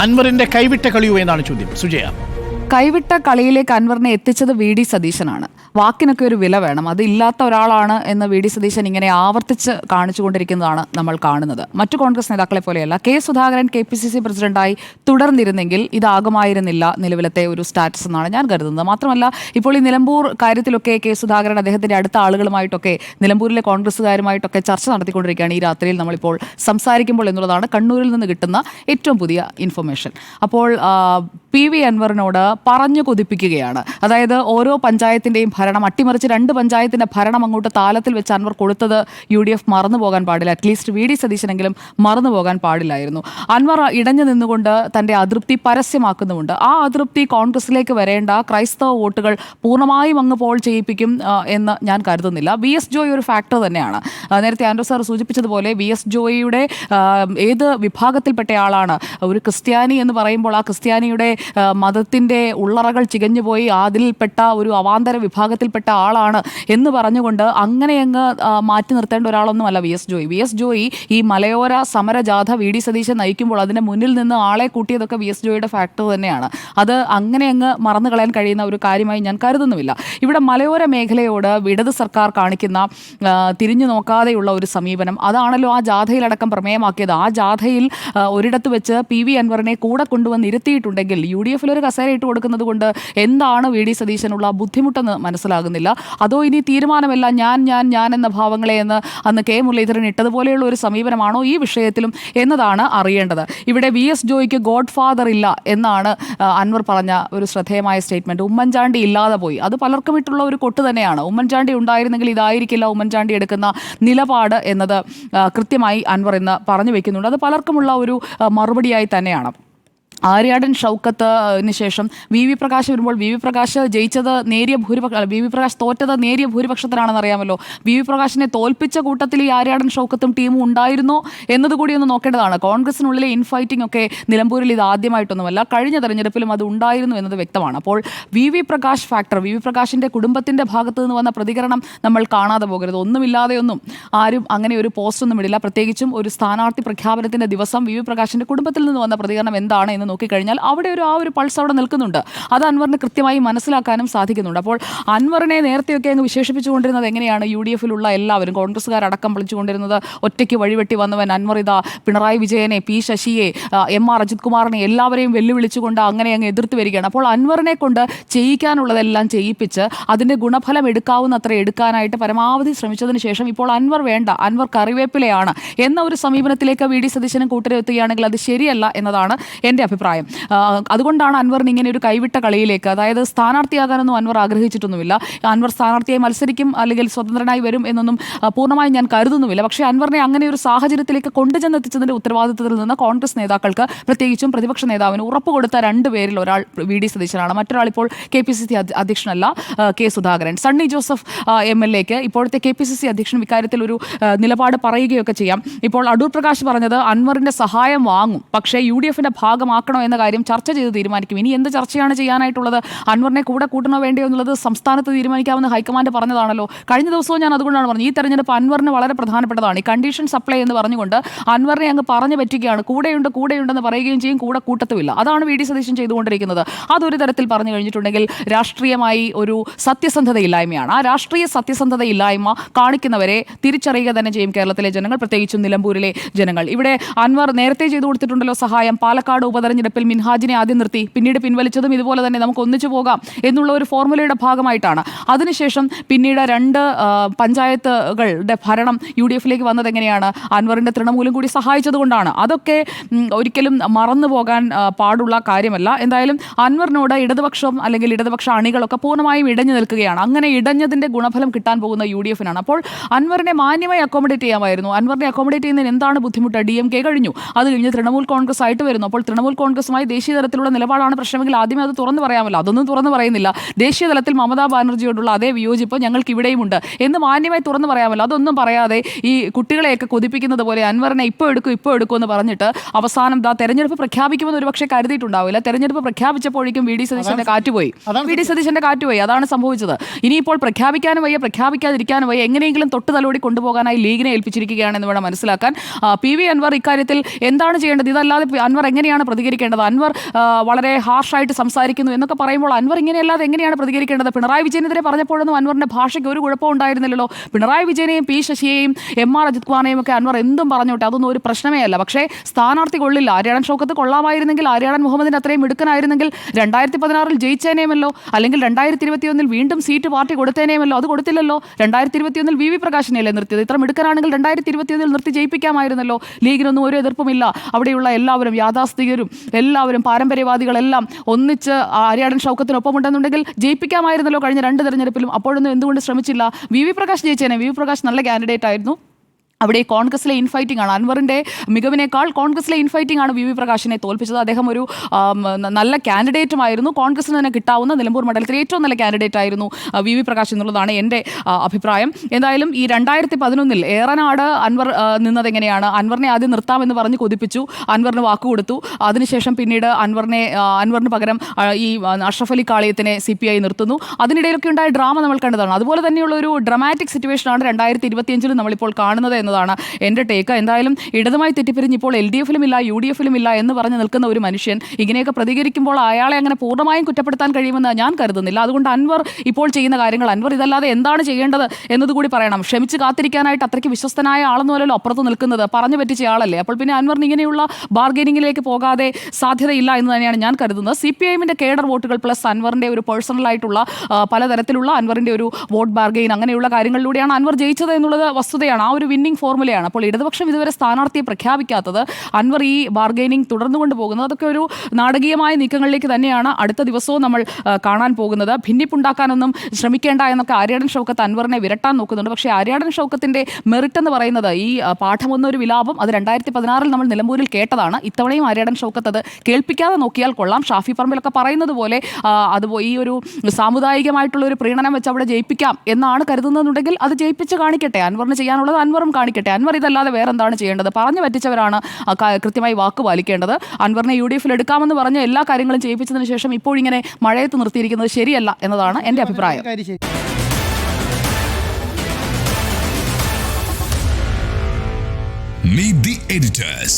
അൻവറിന്റെ കൈവിട്ട കളിയോ എന്നാണ് ചോദ്യം. സുജയ, കൈവിട്ട കളിയിലേക്ക് അൻവറിനെ എത്തിച്ചത് വി ഡി സതീശനാണ്. വാക്കിനൊക്കെ ഒരു വില വേണം. അത് ഇല്ലാത്ത ഒരാളാണ് എന്ന് വി ഡി സതീശൻ ഇങ്ങനെ ആവർത്തിച്ച് കാണിച്ചുകൊണ്ടിരിക്കുന്നതാണ് നമ്മൾ കാണുന്നത്. മറ്റു കോൺഗ്രസ് നേതാക്കളെ പോലെയല്ല. കെ സുധാകരൻ KPCC പ്രസിഡന്റായി തുടർന്നിരുന്നെങ്കിൽ ഇതാകുമായിരുന്നില്ല നിലവിലത്തെ ഒരു സ്റ്റാറ്റസ് എന്നാണ് ഞാൻ കരുതുന്നത്. മാത്രമല്ല, ഇപ്പോൾ ഈ നിലമ്പൂർ കാര്യത്തിലൊക്കെ കെ സുധാകരൻ അദ്ദേഹത്തിന്റെ അടുത്ത ആളുകളുമായിട്ടൊക്കെ നിലമ്പൂരിലെ കോൺഗ്രസ്സുകാരുമായിട്ടൊക്കെ ചർച്ച നടത്തിക്കൊണ്ടിരിക്കുകയാണ് ഈ രാത്രിയിൽ നമ്മളിപ്പോൾ സംസാരിക്കുമ്പോൾ എന്നുള്ളതാണ് കണ്ണൂരിൽ നിന്ന് കിട്ടുന്ന ഏറ്റവും പുതിയ ഇൻഫർമേഷൻ. അപ്പോൾ PV അൻവറിനോട് പറഞ്ഞു കൊതിപ്പിക്കുകയാണ്. അതായത് ഓരോ പഞ്ചായത്തിൻ്റെയും ഭരണം അട്ടിമറിച്ച് 2 പഞ്ചായത്തിൻ്റെ ഭരണം അങ്ങോട്ട് താലത്തിൽ വെച്ച് അൻവർ കൊടുത്തത് UDF മറന്നു പോകാൻ പാടില്ല. അറ്റ്ലീസ്റ്റ് വി ഡി സതീശനെങ്കിലും മറന്നു പോകാൻ പാടില്ലായിരുന്നു. അൻവർ ഇടഞ്ഞു നിന്നുകൊണ്ട് തൻ്റെ അതൃപ്തി പരസ്യമാക്കുന്നുമുണ്ട്. ആ അതൃപ്തി കോൺഗ്രസിലേക്ക് വരേണ്ട ക്രൈസ്തവ വോട്ടുകൾ പൂർണ്ണമായും അങ്ങ് പോൾ ചെയ്യിപ്പിക്കും എന്ന് ഞാൻ കരുതുന്നില്ല. VS ജോയ് ഒരു ഫാക്ടർ തന്നെയാണ്. നേരത്തെ ആൻഡ്രൂ സാർ സൂചിപ്പിച്ചതുപോലെ VS ജോയിയുടെ ഏത് വിഭാഗത്തിൽപ്പെട്ടയാളാണ്? ഒരു ക്രിസ്ത്യാനി എന്ന് പറയുമ്പോൾ ആ ക്രിസ്ത്യാനിയുടെ മതത്തിൻ്റെ ഉള്ളറകൾ ചികഞ്ഞുപോയി അതിൽപ്പെട്ട ഒരു അവാന്തര വിഭാഗത്തിൽപ്പെട്ട ആളാണ് എന്ന് പറഞ്ഞുകൊണ്ട് അങ്ങനെ അങ്ങ് മാറ്റി നിർത്തേണ്ട ഒരാളൊന്നുമല്ല VS ജോയ്. VS ജോയ് ഈ മലയോര സമരജാഥ VD സതീശൻ നയിക്കുമ്പോൾ അതിൻ്റെ മുന്നിൽ നിന്ന് ആളെ കൂട്ടിയതൊക്കെ VS ജോയിയുടെ ഫാക്ടർ തന്നെയാണ്. അത് അങ്ങനെ അങ്ങ് മറന്നു കളയാൻ കഴിയുന്ന ഒരു കാര്യമായി ഞാൻ കരുതുന്നുമില്ല. ഇവിടെ മലയോര മേഖലയോട് ഇടത് സർക്കാർ കാണിക്കുന്ന തിരിഞ്ഞു നോക്കാതെയുള്ള ഒരു സമീപനം അതാണല്ലോ ആ ജാഥയിലടക്കം പ്രമേയമാക്കിയത്. ആ ജാഥയിൽ ഒരിടത്ത് വെച്ച് PV അൻവറിനെ കൂടെ കൊണ്ടുവന്ന് ഇരുത്തിയിട്ടുണ്ടെങ്കിൽ UDF ഒരു കസേര ഇട്ട് കൊടുക്കുന്നത് കൊണ്ട് എന്താണ് VD സതീശനുള്ള ബുദ്ധിമുട്ടെന്ന് മനസ്സിലാകുന്നില്ല. അതോ ഇനി തീരുമാനമല്ല ഞാൻ എന്ന ഭാവങ്ങളെ എന്ന് അന്ന് K മുരളീധരൻ ഇട്ടതുപോലെയുള്ള ഒരു സമീപനമാണോ ഈ വിഷയത്തിലും എന്നതാണ് അറിയേണ്ടത്. ഇവിടെ VS ജോയിക്ക് ഗോഡ് ഫാദർ ഇല്ല എന്നാണ് അൻവർ പറഞ്ഞ ഒരു ശ്രദ്ധേയമായ സ്റ്റേറ്റ്മെന്റ്. ഉമ്മൻചാണ്ടി ഇല്ലാതെ പോയി. അത് പലർക്കും ഇട്ടുള്ള ഒരു കൊട്ട് തന്നെയാണ്. ഉമ്മൻചാണ്ടി ഉണ്ടായിരുന്നെങ്കിൽ ഇതായിരിക്കില്ല ഉമ്മൻചാണ്ടി എടുക്കുന്ന നിലപാട് എന്നത് കൃത്യമായി അൻവർ ഇന്ന് പറഞ്ഞു വെക്കുന്നുണ്ട്. അത് പലർക്കുമുള്ള ഒരു മറുപടിയായി തന്നെയാണ്. ആര്യാടൻ ഷൗക്കത്തിന് ശേഷം VV പ്രകാശ് വരുമ്പോൾ VV പ്രകാശ് ജയിച്ചത് നേരിയ VV പ്രകാശ് തോറ്റത് നേരിയ ഭൂരിപക്ഷത്തിനാണെന്ന് അറിയാമല്ലോ. VV പ്രകാശിനെ തോൽപ്പിച്ച കൂട്ടത്തിൽ ഈ ആര്യാടൻ ഷൗക്കത്തും ടീമും ഉണ്ടായിരുന്നോ എന്നതുകൂടി ഒന്ന് നോക്കേണ്ടതാണ്. കോൺഗ്രസിനുള്ളിലെ ഇൻഫൈറ്റിംഗ് ഒക്കെ നിലമ്പൂരിൽ ഇത് ആദ്യമായിട്ടൊന്നുമല്ല, കഴിഞ്ഞ തെരഞ്ഞെടുപ്പിലും അത് ഉണ്ടായിരുന്നു എന്നത് വ്യക്തമാണ്. അപ്പോൾ VV പ്രകാശ് ഫാക്ടർ, VV പ്രകാശിൻ്റെ കുടുംബത്തിൻ്റെ ഭാഗത്ത് നിന്ന് വന്ന പ്രതികരണം നമ്മൾ കാണാതെ പോകരുത്. ഒന്നുമില്ലാതെയൊന്നും ആരും അങ്ങനെ ഒരു പോസ്റ്റൊന്നും ഇടില്ല. പ്രത്യേകിച്ചും ഒരു സ്ഥാനാർത്ഥി പ്രഖ്യാപനത്തിൻ്റെ ദിവസം VV പ്രകാശിൻ്റെ കുടുംബത്തിൽ നിന്ന് വന്ന പ്രതികരണം എന്താണ് എന്ന് നോക്കിക്കഴിഞ്ഞാൽ അവിടെ ആ ഒരു പൾസ് അവിടെ നിൽക്കുന്നുണ്ട്. അത് അൻവറിന് കൃത്യമായി മനസ്സിലാക്കാനും സാധിക്കുന്നുണ്ട്. അപ്പോൾ അൻവറിനെ നേരത്തെയൊക്കെ അങ്ങ് വിശേഷിപ്പിച്ചുകൊണ്ടിരുന്നത് എങ്ങനെയാണ്? UDFിലുള്ള എല്ലാവരും കോൺഗ്രസ്സുകാരടക്കം വിളിച്ചുകൊണ്ടിരുന്നത് ഒറ്റയ്ക്ക് വഴിവെട്ടി വന്നവൻ അൻവർ, ഇതാ പിണറായി വിജയനെ, P ശശിയെ, MR അജിത് കുമാറിനെ എല്ലാവരെയും വെല്ലുവിളിച്ചുകൊണ്ട് അങ്ങനെ അങ്ങ് എതിർത്ത് വരികയാണ്. അപ്പോൾ അൻവറിനെ കൊണ്ട് ചെയ്യിക്കാനുള്ളതെല്ലാം ചെയ്യിപ്പിച്ച് അതിൻ്റെ ഗുണഫലം എടുക്കാവുന്നത്ര എടുക്കാനായിട്ട് പരമാവധി ശ്രമിച്ചതിന് ശേഷം ഇപ്പോൾ അൻവർ വേണ്ട, അൻവർ കറിവേപ്പിലയാണ് എന്ന ഒരു സമീപനത്തിലേക്ക് VD സതീശനും കൂട്ടരെത്തുകയാണെങ്കിൽ അത് ശരിയല്ല എന്നതാണ് എൻ്റെ അഭിപ്രായം. അതുകൊണ്ടാണ് അൻവറിന് ഇങ്ങനെ ഒരു കൈവിട്ട കളിയിലേക്ക്, അതായത് സ്ഥാനാർത്ഥിയാകാനൊന്നും അൻവർ ആഗ്രഹിച്ചിട്ടൊന്നുമില്ല. അൻവർ സ്ഥാനാർത്ഥിയായി മത്സരിക്കും അല്ലെങ്കിൽ സ്വതന്ത്രനായി വരും എന്നൊന്നും പൂർണ്ണമായും ഞാൻ കരുതുന്നുമില്ല. പക്ഷേ അൻവറിനെ അങ്ങനെ ഒരു സാഹചര്യത്തിലേക്ക് കൊണ്ടുചെന്നെത്തിച്ചതിൻ്റെ ഉത്തരവാദിത്തത്തിൽ നിന്ന് കോൺഗ്രസ് നേതാക്കൾക്ക്, പ്രത്യേകിച്ചും പ്രതിപക്ഷ നേതാവിന് ഉറപ്പ് കൊടുത്ത 2 പേരിൽ ഒരാൾ VD സതീശനാണ്. മറ്റൊരാൾ ഇപ്പോൾ KPCC അധ്യക്ഷനല്ല, K സുധാകരൻ. സണ്ണി ജോസഫ് MLAക്ക് ഇപ്പോഴത്തെ KPCC അധ്യക്ഷനും ഇക്കാര്യത്തിൽ ഒരു നിലപാട് പറയുകയൊക്കെ ചെയ്യാം. ഇപ്പോൾ അടൂർ പ്രകാശ് പറഞ്ഞത് അൻവറിൻ്റെ സഹായം വാങ്ങും, പക്ഷേ UDFിൻ്റെ ഭാഗമാക്കണോ എന്ന കാര്യം ചർച്ച ചെയ്ത് തീരുമാനിക്കും. ഇനി എന്ത് ചർച്ചയാണ് ചെയ്യാനായിട്ടുള്ളത്? അൻവറിനെ കൂടെ കൂട്ടണോ വേണ്ടയോ എന്നുള്ളത് സംസ്ഥാനത്ത് തീരുമാനിക്കാമെന്ന് ഹൈക്കമാൻഡ് പറഞ്ഞതാണല്ലോ. കഴിഞ്ഞ ദിവസവും ഞാൻ അതുകൊണ്ടാണ് പറഞ്ഞത് ഈ തെരഞ്ഞെടുപ്പ് അൻവറിന് വളരെ പ്രധാനപ്പെട്ടതാണ്. ഈ കണ്ടീഷൻ സപ്ലൈ എന്ന് പറഞ്ഞുകൊണ്ട് അൻവറിനെ അങ്ങ് പറഞ്ഞു പറ്റുകയാണ്. കൂടെയുണ്ടെന്ന് പറയുകയും ചെയ്യും, കൂടെ കൂട്ടത്തുമില്ല. അതാണ് VD സതീശൻ ചെയ്തുകൊണ്ടിരിക്കുന്നത്. അതൊരു തരത്തിൽ പറഞ്ഞു കഴിഞ്ഞിട്ടുണ്ടെങ്കിൽ രാഷ്ട്രീയമായി ഒരു സത്യസന്ധതയില്ലായ്മയാണ്. ആ രാഷ്ട്രീയ സത്യസന്ധതയില്ലായ്മ കാണിക്കുന്നവരെ തിരിച്ചറിയുക തന്നെ ചെയ്യും കേരളത്തിലെ ജനങ്ങൾ, പ്രത്യേകിച്ചും നിലമ്പൂരിലെ ജനങ്ങൾ. ഇവിടെ അൻവർ നേരത്തെ ചെയ്തു കൊടുത്തിട്ടുണ്ടല്ലോ സഹായം. പാലക്കാട് ഉപതെരഞ്ഞെടുപ്പിൽ മിൻഹാജിനെ ആദ്യം നിർത്തി, പിന്നീട് പിൻവലിച്ചതും ഇതുപോലെ തന്നെ നമുക്ക് ഒന്നിച്ചു പോകാം എന്നുള്ള ഒരു ഫോർമുലയുടെ ഭാഗമായിട്ടാണ്. അതിനുശേഷം പിന്നീട് 2 പഞ്ചായത്തുകളുടെ ഭരണം UDFിലേക്ക് വന്നത് എങ്ങനെയാണ്? അൻവറിൻ്റെ തൃണമൂലം കൂടി സഹായിച്ചതുകൊണ്ടാണ്. അതൊക്കെ ഒരിക്കലും മറന്നു പോകാൻ പാടുള്ള കാര്യമല്ല. എന്തായാലും അൻവറിനോട് ഇടതുപക്ഷം അല്ലെങ്കിൽ ഇടതുപക്ഷ അണികളൊക്കെ പൂർണ്ണമായും ഇടഞ്ഞു നിൽക്കുകയാണ്. അങ്ങനെ ഇടഞ്ഞതിൻ്റെ ഗുണഫലം കിട്ടാൻ പോകുന്ന UDFിനാണ്. അപ്പോൾ അൻവറിനെ മാന്യമായി അക്കോമഡേറ്റ് ചെയ്യാമായിരുന്നു. അൻവറിനെ അക്കോമഡേറ്റ് ചെയ്യുന്നതിന് എന്താണ് ബുദ്ധിമുട്ട്? DMK കഴിഞ്ഞു, അത് കഴിഞ്ഞ് തൃണമൂൽ കോൺഗ്രസ് ആയിട്ട് വരുന്നു. അപ്പോൾ തൃണമൂൽ കോൺഗ്രസുമായി ദേശീയ തലത്തിലുള്ള നിലപാടാണ് പ്രശ്നമെങ്കിൽ ആദ്യമേ അത് തുറന്നു പറയാമല്ലോ. അതൊന്നും തുറന്നു പറയുന്നില്ല. ദേശീയ തലത്തിൽ മമതാ ബാനർജിയോടുള്ള അതേ വിയോജിപ്പ് ഞങ്ങൾക്ക് ഇവിടെയുമുണ്ട് എന്ന് മാന്യമായി തുറന്നു പറയാമല്ലോ. അതൊന്നും പറയാതെ ഈ കുട്ടികളെയൊക്കെ കൊതിപ്പിക്കുന്നത് പോലെ അൻവറിനെ ഇപ്പോൾ എടുക്കും എന്ന് പറഞ്ഞിട്ട് അവസാനം തെരഞ്ഞെടുപ്പ് പ്രഖ്യാപിക്കുമെന്ന് ഒരുപക്ഷെ കരുതിയിട്ടുണ്ടാവില്ല. തെരഞ്ഞെടുപ്പ് പ്രഖ്യാപിച്ചപ്പോഴേക്കും VD സതീശന്റെ കാറ്റുപോയി. അതാണ് സംഭവിച്ചത്. ഇനിയിപ്പോൾ പ്രഖ്യാപിക്കാനും വയ്യ, പ്രഖ്യാപിക്കാതിരിക്കാനും വയ്യ, എങ്ങനെയെങ്കിലും തൊട്ട് തലോടി കൊണ്ടുപോകാനായി ലീഗിനെ ഏൽപ്പിച്ചിരിക്കുകയാണെന്ന് വേണം മനസ്സിലാക്കാൻ. PV അൻവർ ഇക്കാര്യത്തിൽ എന്താണ് ചെയ്യേണ്ടത്? ഇതല്ലാതെ അൻവർ എങ്ങനെയാണ് പ്രതികരിക്കുന്നത്? പ്രതികരിക്കേണ്ടത്? അൻവർ വളരെ ഹാർഷായിട്ട് സംസാരിക്കുന്നു എന്നൊക്കെ പറയുമ്പോൾ അൻവർ ഇങ്ങനെയല്ലാതെ എങ്ങനെയാണ് പ്രതികരിക്കേണ്ടത്? പിണറായി വിജയനെതിരെ പറഞ്ഞപ്പോഴൊന്നും അൻവറിന്റെ ഭാഷയ്ക്ക് ഒരു കുഴപ്പവും ഉണ്ടായിരുന്നില്ലല്ലോ. പിണറായി വിജയനെയും പി ശശിയെയും MR അജിത് കുമാറിനെയും ഒക്കെ അൻവർ എന്തും പറഞ്ഞോട്ടെ, അതൊന്നും ഒരു പ്രശ്നമേ അല്ല. പക്ഷേ സ്ഥാനാർത്ഥി കൊള്ളില്ല. ആര്യാടൻ ഷൗക്കത്ത് കൊള്ളാമായിരുന്നെങ്കിൽ, ആര്യാടൻ മുഹമ്മദിന് അത്രയും മിടുക്കനായിരുന്നെങ്കിൽ 2016 ജയിച്ചേനേമല്ലോ, അല്ലെങ്കിൽ 2021 വീണ്ടും സീറ്റ് പാർട്ടി കൊടുത്തേനേമല്ലോ. അത് കൊടുത്തില്ലല്ലോ. 2021 VV പ്രകാശിനെയല്ലേ നിർത്തിയത്? ഇത്ര മിടുക്കനാണെങ്കിൽ 2021 നിർത്തി ജയിപ്പിക്കാമായിരുന്നല്ലോ. ലീഗിനൊന്നും ഒരു എതിർപ്പുമില്ല. അവിടെയുള്ള എല്ലാവരും യാഥാസ്ഥികരും എല്ലാവരും പാരമ്പര്യവാദികളെല്ലാം ഒന്നിച്ച് ആര്യാടൻ ഷൗക്കത്തിനൊപ്പമുണ്ടെന്നുണ്ടെങ്കിൽ ജയിപ്പിക്കാമായിരുന്നല്ലോ കഴിഞ്ഞ 2 തെരഞ്ഞെടുപ്പിലും. അപ്പോഴൊന്നും എന്തുകൊണ്ട് ശ്രമിച്ചില്ല? VV പ്രകാശ് ജയിച്ചേനെ. VV പ്രകാശ് നല്ല കാൻഡിഡേറ്റ് ആയിരുന്നു. അവിടെ കോൺഗ്രസിലെ ഇൻഫൈറ്റിംഗ് ആണ്. അൻവറിൻ്റെ മികവിനേക്കാൾ കോൺഗ്രസിലെ ഇൻഫൈറ്റിംഗ് ആണ് VV പ്രകാശിനെ തോൽപ്പിച്ചത്. അദ്ദേഹം ഒരു നല്ല കാൻഡിഡേറ്റുമായിരുന്നു. കോൺഗ്രസിന് തന്നെ കിട്ടാവുന്ന നിലമ്പൂർ മണ്ഡലത്തിൽ ഏറ്റവും നല്ല കാൻഡിഡേറ്റ് ആയിരുന്നു VV പ്രകാശ് എന്നുള്ളതാണ് എൻ്റെ അഭിപ്രായം. എന്തായാലും ഈ 2011 ഏറനാട് അൻവർ നിന്നതെങ്ങനെയാണ്? അൻവറിനെ ആദ്യം നിർത്താമെന്ന് പറഞ്ഞ് കൊതിപ്പിച്ചു, അൻവറിന് വാക്കുകൊടുത്തു. അതിനുശേഷം പിന്നീട് അൻവറിന് പകരം ഈ അഷ്റഫ് അലി കാളിയത്തിനെ CPI നിർത്തുന്നു. അതിനിടയിലൊക്കെ ഉണ്ടായ ഡ്രാമ നമ്മൾ കണ്ടതാണ്. അതുപോലെ തന്നെയുള്ള ഒരു ഡ്രമാറ്റിക് സിറ്റുവേഷനാണ് 2025 നമ്മളിപ്പോൾ കാണുന്നത് എന്നതാണ് എൻ്റെ ടേക്ക്. എന്തായാലും ഇടതുമായി തെറ്റിപ്പിരിഞ്ഞ് ഇപ്പോൾ LDFിലും ഇല്ല, UDFിലും ഇല്ല എന്ന് പറഞ്ഞ് നിൽക്കുന്ന ഒരു മനുഷ്യൻ ഇങ്ങനെയൊക്കെ പ്രതികരിക്കുമ്പോൾ അയാളെ അങ്ങനെ പൂർണ്ണമായും കുറ്റപ്പെടുത്താൻ കഴിയുമെന്ന് ഞാൻ കരുതുന്നില്ല. അതുകൊണ്ട് അൻവർ ഇപ്പോൾ ചെയ്യുന്ന കാര്യങ്ങൾ, അൻവർ ഇതല്ലാതെ എന്താണ് ചെയ്യേണ്ടത് എന്നതുകൂടി പറയണം. ക്ഷമിച്ച് കാത്തിരിക്കാനായിട്ട് അത്രയ്ക്ക് വിശ്വസ്തനായ ആളെന്നല്ലോ അപ്പുറത്ത് നിൽക്കുന്നത്, പറഞ്ഞു പറ്റിച്ച ആളല്ലേ. അപ്പോൾ പിന്നെ അൻവറിന് ഇങ്ങനെയുള്ള ബാർഗെയിനിങ്ങിലേക്ക് പോകാതെ സാധ്യതയില്ല എന്ന് തന്നെയാണ് ഞാൻ കരുതുന്നത്. CPIഎമ്മിൻ്റെ കേഡർ വോട്ടുകൾ പ്ലസ് അൻവറിൻ്റെ ഒരു പേഴ്സണലായിട്ടുള്ള പലതരത്തിലുള്ള അൻവറിൻ്റെ ഒരു വോട്ട് ബാർഗെയിൻ, അങ്ങനെയുള്ള കാര്യങ്ങളിലൂടെയാണ് അൻവർ ജയിച്ചത് എന്നുള്ളത് വസ്തുതയാണ്. ആ ഒരു വിന്നിംഗ് ഫോർമുലയാണ്. അപ്പോൾ ഇടതുപക്ഷം ഇതുവരെ സ്ഥാനാർത്ഥിയെ പ്രഖ്യാപിക്കാത്തത്, അൻവർ ഈ ബാർഗെയിനിങ് തുടർന്നുകൊണ്ട് പോകുന്നത്, അതൊക്കെ ഒരു നാടകീയമായ നീക്കങ്ങളിലേക്ക് തന്നെയാണ് അടുത്ത ദിവസവും നമ്മൾ കാണാൻ പോകുന്നത്. ഭിന്നിപ്പുണ്ടാക്കാനൊന്നും ശ്രമിക്കേണ്ട എന്നൊക്കെ ആര്യാടൻ ഷൗക്കത്ത് അൻവറിനെ വിരട്ടാൻ നോക്കുന്നുണ്ട്. പക്ഷേ ആര്യാടൻ ഷൗക്കത്തിൻ്റെ മെറിറ്റ് എന്ന് പറയുന്നത് ഈ പാഠമൊന്നൊരു വിലാപം, അത് 2016 നമ്മൾ നിലമ്പൂരിൽ കേട്ടതാണ്. ഇത്തവണയും ആര്യാടൻ ഷൗക്കത്ത് അത് കേൾപ്പിക്കാതെ നോക്കിയാൽ കൊള്ളാം. ഷാഫി പറമ്പിലൊക്കെ പറയുന്നത് പോലെ ഈ ഒരു സാമുദായികമായിട്ടുള്ള ഒരു പ്രീണനം വെച്ച് അവിടെ ജയിപ്പിക്കാം എന്നാണ് കരുതുന്നതെന്നുണ്ടെങ്കിൽ അത് ജയിപ്പിച്ച് കാണിക്കട്ടെ. അൻവറിന് ചെയ്യാനുള്ളത് അൻവറും കാണിക്കട്ടെ. അൻവർ ഇതല്ലാതെ വേറെ എന്താണ് ചെയ്യേണ്ടത്? പറഞ്ഞു പറ്റിച്ചവരാണ് കൃത്യമായി വാക്ക് പാലിക്കേണ്ടത്. അൻവറിനെ UDFിൽ എടുക്കാമെന്ന് പറഞ്ഞ് എല്ലാ കാര്യങ്ങളും ചെയ്യിപ്പിച്ചതിന് ശേഷം ഇപ്പോഴിങ്ങനെ മഴയത്ത് നിർത്തിയിരിക്കുന്നത് ശരിയല്ല എന്നതാണ് എൻ്റെ അഭിപ്രായം. Meet the editors.